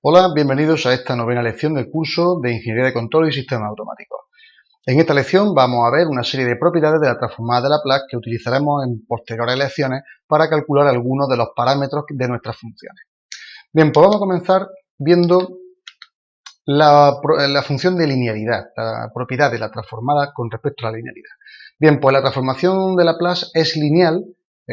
Hola, bienvenidos a esta novena lección del curso de Ingeniería de Control y Sistemas Automáticos. En esta lección vamos a ver una serie de propiedades de la transformada de Laplace que utilizaremos en posteriores lecciones para calcular algunos de los parámetros de nuestras funciones. Bien, pues vamos a comenzar viendo la función de linealidad, la propiedad de la transformada con respecto a la linealidad. Bien, pues la transformación de Laplace es lineal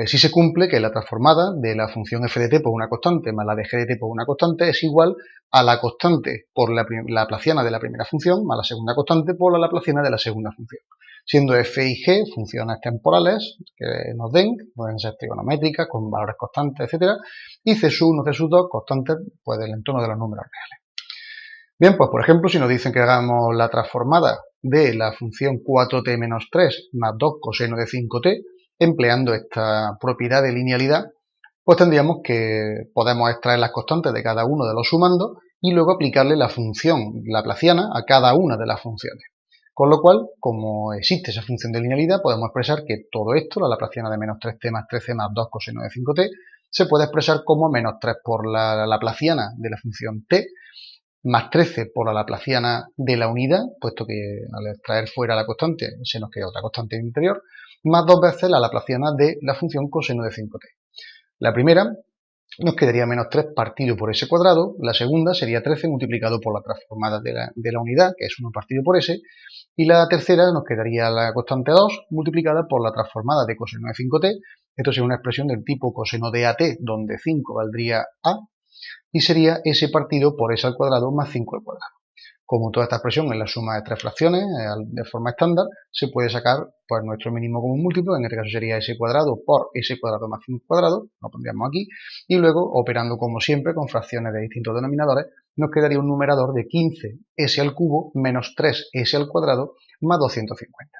si se cumple que la transformada de la función f de t por una constante más la de g de t por una constante es igual a la constante por la laplaciana de la primera función más la segunda constante por la laplaciana de la segunda función, siendo f y g funciones temporales que nos den, pueden ser trigonométricas con valores constantes, etc. Y c1, c2 constantes pues del entorno de los números reales. Bien, pues por ejemplo, si nos dicen que hagamos la transformada de la función 4t menos 3 más 2 coseno de 5t, empleando esta propiedad de linealidad, pues tendríamos que podemos extraer las constantes de cada uno de los sumandos y luego aplicarle la función laplaciana a cada una de las funciones. Con lo cual, como existe esa función de linealidad, podemos expresar que todo esto, la laplaciana de menos 3t más 13 más 2 coseno de 5t, se puede expresar como menos 3 por la laplaciana de la función t, más 13 por la laplaciana de la unidad, puesto que al extraer fuera la constante se nos queda otra constante en el interior, más 2 veces la laplaciana de la función coseno de 5t. La primera nos quedaría menos 3 partido por s cuadrado, la segunda sería 13 multiplicado por la transformada de la unidad, que es 1 partido por s, y la tercera nos quedaría la constante 2 multiplicada por la transformada de coseno de 5t, esto sería una expresión del tipo coseno de at, donde 5 valdría a, y sería s partido por s al cuadrado más 5 al cuadrado. Como toda esta expresión es la suma de tres fracciones de forma estándar, se puede sacar pues, nuestro mínimo común múltiplo, en este caso sería s cuadrado por s cuadrado más 5 cuadrado, lo pondríamos aquí, y luego, operando como siempre con fracciones de distintos denominadores, nos quedaría un numerador de 15s al cubo menos 3s al cuadrado más 250.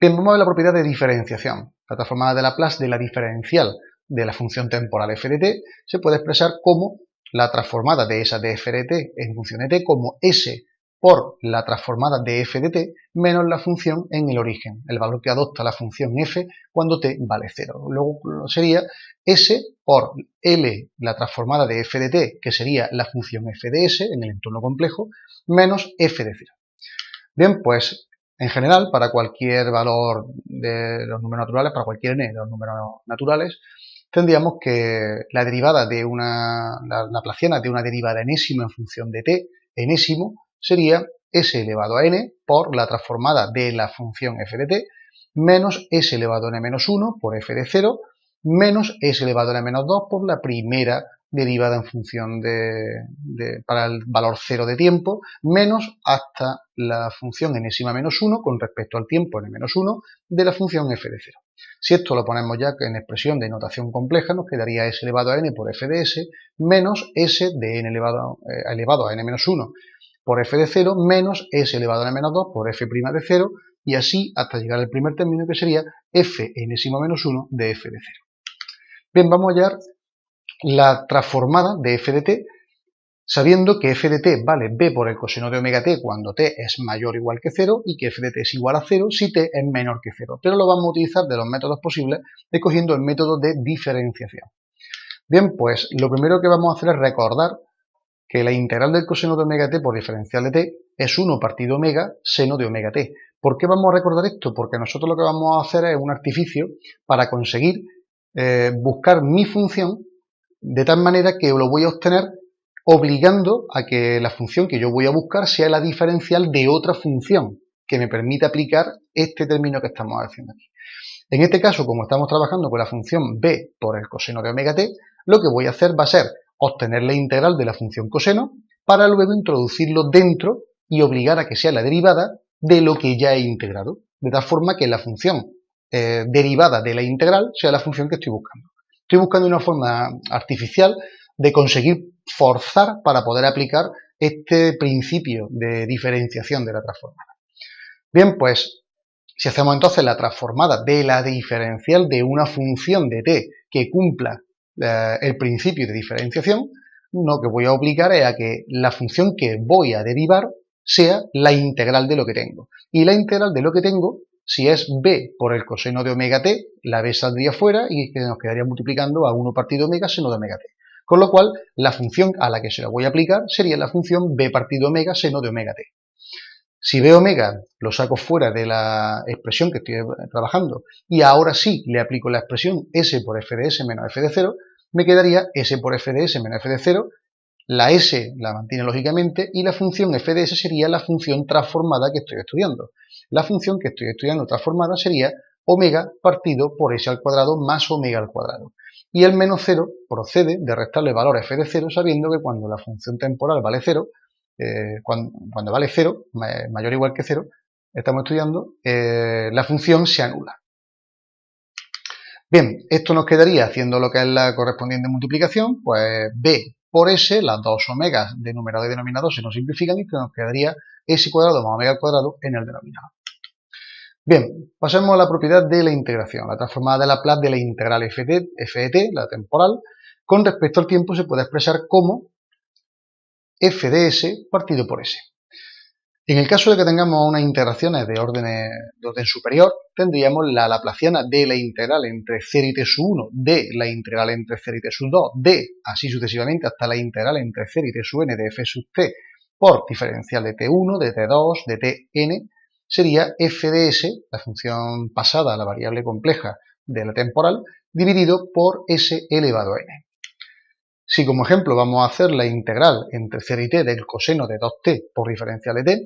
Bien, vamos a ver la propiedad de diferenciación. La transformada de Laplace de la diferencial de la función temporal f de t se puede expresar como la transformada de esa de f de t en función de t como s por la transformada de f de t menos la función en el origen, el valor que adopta la función f cuando t vale 0. Luego sería s por L, la transformada de f de t, que sería la función f de s en el entorno complejo, menos f de 0. Bien, pues en general, para cualquier valor de los números naturales, para cualquier n de los números naturales, tendríamos que la derivada de la laplaciana de una derivada enésima en función de t enésimo sería s elevado a n por la transformada de la función f de t menos s elevado a n menos 1 por f de 0 menos s elevado a n menos 2 por la primera derivada en función para el valor 0 de tiempo, menos hasta la función enésima menos 1 con respecto al tiempo n menos 1 de la función f de 0. Si esto lo ponemos ya en expresión de notación compleja, nos quedaría s elevado a n por f de s menos s de n elevado a n menos 1 por f de 0 menos s elevado a n menos 2 por f' de 0 y así hasta llegar al primer término que sería f enésima menos 1 de f de 0. Bien, vamos a hallar la transformada de f de t, sabiendo que f de t vale b por el coseno de omega t cuando t es mayor o igual que 0 y que f de t es igual a 0 si t es menor que 0. Pero lo vamos a utilizar de los métodos posibles escogiendo el método de diferenciación. Bien, pues lo primero que vamos a hacer es recordar que la integral del coseno de omega t por diferencial de t es 1 partido omega seno de omega t. ¿Por qué vamos a recordar esto? Porque nosotros lo que vamos a hacer es un artificio para conseguir buscar mi función de tal manera que lo voy a obtener obligando a que la función que yo voy a buscar sea la diferencial de otra función que me permita aplicar este término que estamos haciendo aquí. En este caso, como estamos trabajando con la función b por el coseno de omega t, lo que voy a hacer va a ser obtener la integral de la función coseno para luego introducirlo dentro y obligar a que sea la derivada de lo que ya he integrado, de tal forma que la función derivada de la integral sea la función que estoy buscando. Estoy buscando una forma artificial de conseguir forzar para poder aplicar este principio de diferenciación de la transformada. Bien, pues si hacemos entonces la transformada de la diferencial de una función de t que cumpla el principio de diferenciación, lo que voy a obligar es a que la función que voy a derivar sea la integral de lo que tengo. Y la integral de lo que tengo, si es b por el coseno de omega t, la b saldría fuera y nos quedaría multiplicando a 1 partido omega seno de omega t. Con lo cual, la función a la que se la voy a aplicar sería la función b partido omega seno de omega t. Si b omega lo saco fuera de la expresión que estoy trabajando y ahora sí le aplico la expresión s por f de s menos f de 0, me quedaría s por f de s menos f de 0, la s la mantiene lógicamente y la función f de s sería la función transformada que estoy estudiando. La función que estoy estudiando transformada sería omega partido por s al cuadrado más omega al cuadrado. Y el menos 0 procede de restarle valor a f de 0 sabiendo que cuando la función temporal vale 0, cuando vale 0, mayor o igual que 0, estamos estudiando, la función se anula. Bien, esto nos quedaría haciendo lo que es la correspondiente multiplicación, pues b por s, las dos omegas de numerador y denominador se nos simplifican y nos quedaría s cuadrado más omega al cuadrado en el denominador. Bien, pasemos a la propiedad de la integración. La transformada de Laplace de la integral f de t, la temporal, con respecto al tiempo se puede expresar como f de s partido por s. En el caso de que tengamos unas integraciones de orden superior, tendríamos la laplaciana de la integral entre 0 y t sub 1, de la integral entre 0 y t sub 2, de, así sucesivamente, hasta la integral entre 0 y t sub n de f sub t por diferencial de t1, de t2, de tn, sería f de s, la función pasada a la variable compleja de la temporal, dividido por s elevado a n. Si como ejemplo vamos a hacer la integral entre 0 y t del coseno de 2t por diferencial de t,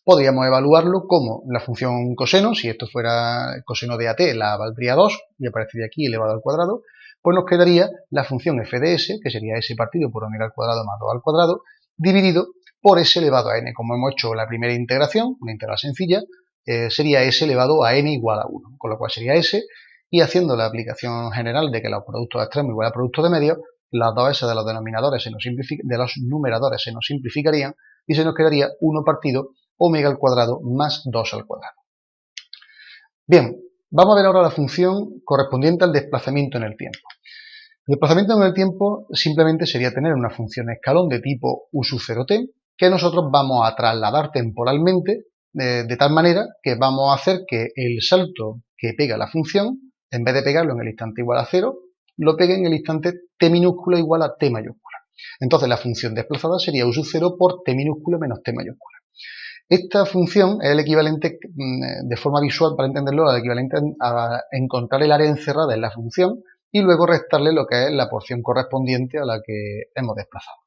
podríamos evaluarlo como la función coseno, si esto fuera el coseno de at, la valdría 2 y aparecería aquí elevado al cuadrado, pues nos quedaría la función f de s, que sería s partido por omega al cuadrado más 2 al cuadrado, dividido por s elevado a n. Como hemos hecho la primera integración, una integral sencilla, sería s elevado a n igual a 1, con lo cual sería s, y haciendo la aplicación general de que los productos extremos igual a productos de medios, las dos s de los denominadores de los numeradores se nos simplificarían y se nos quedaría 1 partido omega al cuadrado más 2 al cuadrado. Bien, vamos a ver ahora la función correspondiente al desplazamiento en el tiempo. El desplazamiento en el tiempo simplemente sería tener una función escalón de tipo u sub 0t que nosotros vamos a trasladar temporalmente de tal manera que vamos a hacer que el salto que pega la función, en vez de pegarlo en el instante igual a 0, lo pegue en el instante t minúscula igual a t mayúscula. Entonces la función desplazada sería u sub 0 por t minúscula menos t mayúscula. Esta función es el equivalente, de forma visual para entenderlo, el equivalente a encontrar el área encerrada en la función y luego restarle lo que es la porción correspondiente a la que hemos desplazado.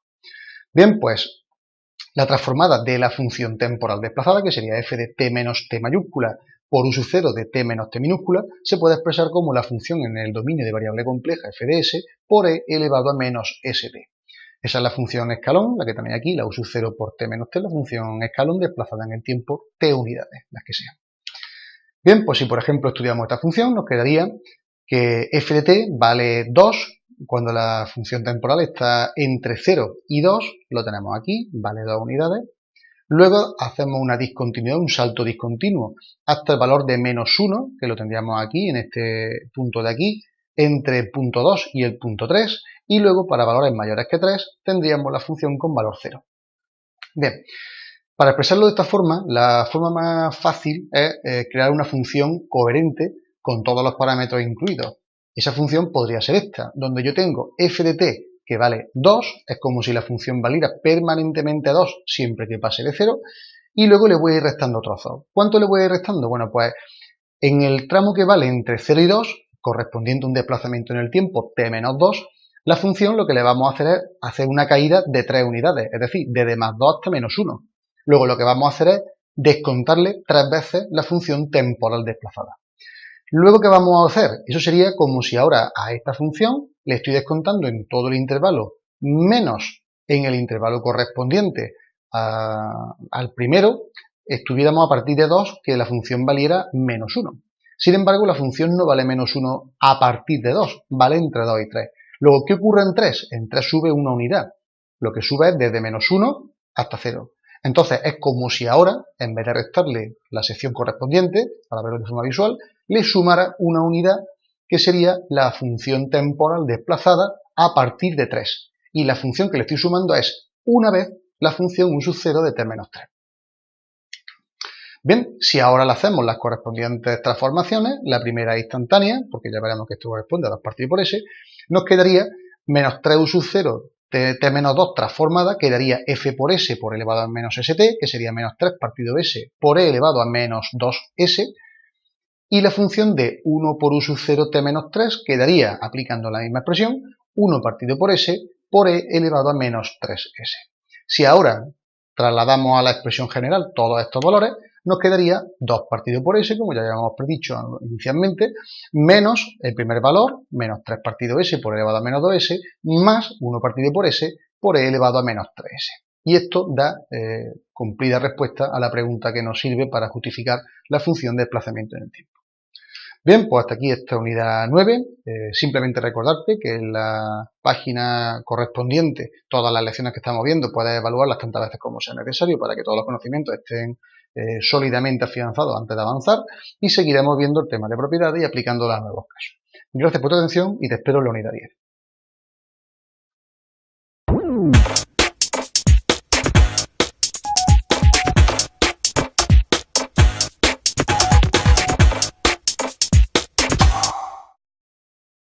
Bien, pues la transformada de la función temporal desplazada, que sería f de t menos t mayúscula por u sub 0 de t menos t minúscula, se puede expresar como la función en el dominio de variable compleja f de s por e elevado a menos st. Esa es la función escalón, la que tenéis aquí, la u sub 0 por t menos t, la función escalón desplazada en el tiempo t unidades, las que sean. Bien, pues si por ejemplo estudiamos esta función, nos quedaría que f de t vale 2, cuando la función temporal está entre 0 y 2, lo tenemos aquí, vale 2 unidades. Luego hacemos una discontinuidad, un salto discontinuo, hasta el valor de menos 1, que lo tendríamos aquí, en este punto de aquí, entre el punto 2 y el punto 3, y luego para valores mayores que 3 tendríamos la función con valor 0. Bien, para expresarlo de esta forma, la forma más fácil es crear una función coherente con todos los parámetros incluidos. Esa función podría ser esta, donde yo tengo f de t que vale 2, es como si la función valiera permanentemente 2 siempre que pase de 0, y luego le voy a ir restando trozos. ¿Cuánto le voy a ir restando? Bueno, pues en el tramo que vale entre 0 y 2, correspondiente a un desplazamiento en el tiempo t menos 2, la función lo que le vamos a hacer es hacer una caída de 3 unidades, es decir, de más 2 hasta menos 1. Luego lo que vamos a hacer es descontarle 3 veces la función temporal desplazada. Luego, ¿qué vamos a hacer? Eso sería como si ahora a esta función le estoy descontando en todo el intervalo menos en el intervalo correspondiente al primero, estuviéramos a partir de 2 que la función valiera menos 1. Sin embargo, la función no vale menos 1 a partir de 2, vale entre 2 y 3. Luego, ¿qué ocurre en 3? En 3 sube una unidad. Lo que sube es desde menos 1 hasta 0. Entonces, es como si ahora, en vez de restarle la sección correspondiente, para verlo de forma visual, le sumara una unidad que sería la función temporal desplazada a partir de 3. Y la función que le estoy sumando es, una vez, la función u sub 0 de t menos 3. Bien, si ahora le hacemos las correspondientes transformaciones, la primera es instantánea, porque ya veremos que esto corresponde a 2 partido por s, nos quedaría menos 3 u sub 0 t menos 2 transformada quedaría f por s por elevado a menos st, que sería menos 3 partido s por e elevado a menos 2s, y la función de 1 por u sub 0 t menos 3 quedaría, aplicando la misma expresión, 1 partido por s por e elevado a menos 3s. Si ahora trasladamos a la expresión general todos estos valores, nos quedaría 2 partido por s, como ya habíamos predicho inicialmente, menos el primer valor, menos 3 partido s por elevado a menos 2s, más 1 partido por s por e elevado a menos 3s. Y esto da cumplida respuesta a la pregunta que nos sirve para justificar la función de desplazamiento en el tiempo. Bien, pues hasta aquí esta unidad 9. Simplemente recordarte que en la página correspondiente, todas las lecciones que estamos viendo, puedes evaluarlas tantas veces como sea necesario para que todos los conocimientos estén sólidamente afianzados antes de avanzar, y seguiremos viendo el tema de propiedades y aplicándolas a nuevos casos. Gracias por tu atención y te espero en la unidad 10.